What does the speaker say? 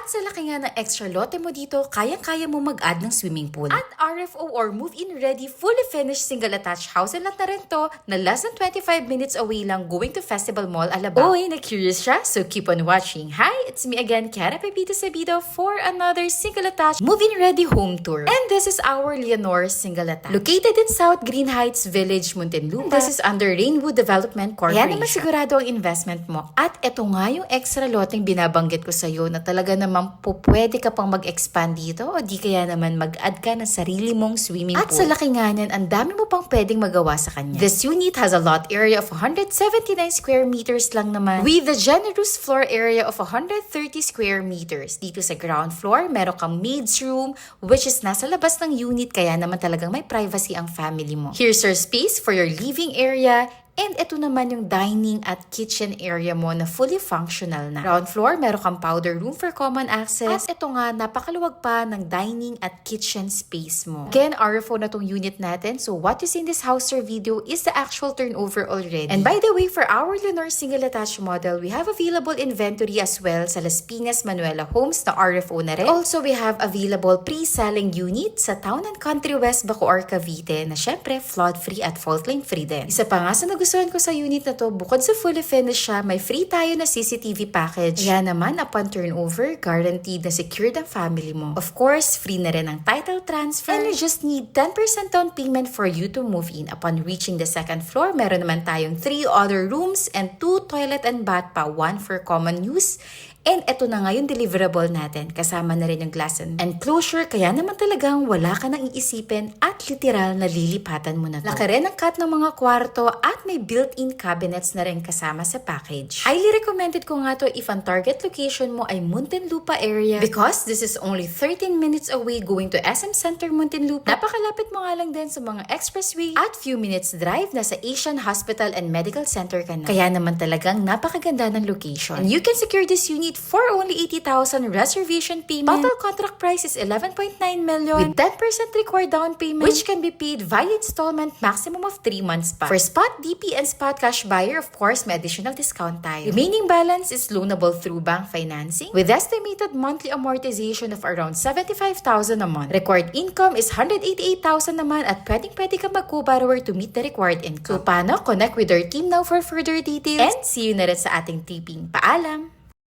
At sa laki nga ng extra lote mo dito, kayang-kaya mo mag-add ng swimming pool. At RFO or move-in ready, fully finished single attached house and lot na rin to na less than 25 minutes away lang going to Festival Mall, Alabang. Uy, na-curious siya? So keep on watching. Hi, it's me again, Kiara Pepito Sabido for another single attached move-in ready home tour. And this is our Leonor single attached. Located in South Green Heights Village, Muntinlupa. This is under Rainwood Development Corporation. Kaya naman sigurado ang investment mo. At ito nga yung extra loteng binabanggit ko sa'yo na talaga naman po pwede ka pang mag-expand dito o di kaya naman mag-add ka ng sarili mong swimming pool. At sa laki nga niyan, ang dami mo pang pwedeng magawa sa kanya. This unit has a lot area of 179 square meters lang naman with a generous floor area of 130 square meters. Dito sa ground floor, meron kang maid's room which is nasa labas ng unit kaya naman talagang may privacy ang family mo. Here's your space for your living area. And ito naman yung dining at kitchen area mo na fully functional na. Ground floor, meron kang powder room for common access. At ito nga, napakaluwag pa ng dining at kitchen space mo. Again, RFO na tong unit natin. So what you see in this house tour video is the actual turnover already. And by the way, for our Leonor single attached model, we have available inventory as well sa Las Piñas Manuela Homes na RFO na rin. Also, we have available pre-selling unit sa Town and Country West, Bacoor, Cavite na syempre flood-free at fault-line-free din. Isa pa nga sa nagustuhan ko sa unit na to, bukod sa fully finished siya, may free tayo na CCTV package. Kaya naman, upon turnover, guaranteed na secured ang family mo. Of course, free na rin ang title transfer. And you just need 10% down payment for you to move in. Upon reaching the second floor, meron naman tayong 3 other rooms and 2 toilet and bath pa, 1 for common use. And eto na nga yung deliverable natin. Kasama na rin yung glass and enclosure. Kaya naman talagang wala ka nang iisipin at literal na lilipatan mo na to. Laki rin ang cut ng mga kwarto at may built-in cabinets na rin kasama sa package. Highly recommended ko nga to if ang target location mo ay Muntinlupa area because this is only 13 minutes away going to SM Center Muntinlupa. Napakalapit mo nga lang din sa mga expressway at few minutes drive na sa Asian Hospital and Medical Center ka na. Kaya naman talagang napakaganda ng location. And you can secure this unit for only 80,000 reservation payment. Total contract price is 11.9 million with 10% required down payment which can be paid via installment maximum of 3 months pa. For spot DP and spot cash buyer, of course, may additional discount tayo. Remaining balance is loanable through bank financing with estimated monthly amortization of around 75,000 a month. Required income is 188,000 naman at pwede ka mag-co-borrower to meet the required income. So paano? Connect with our team now for further details and see you na rin sa ating tipping. Paalam!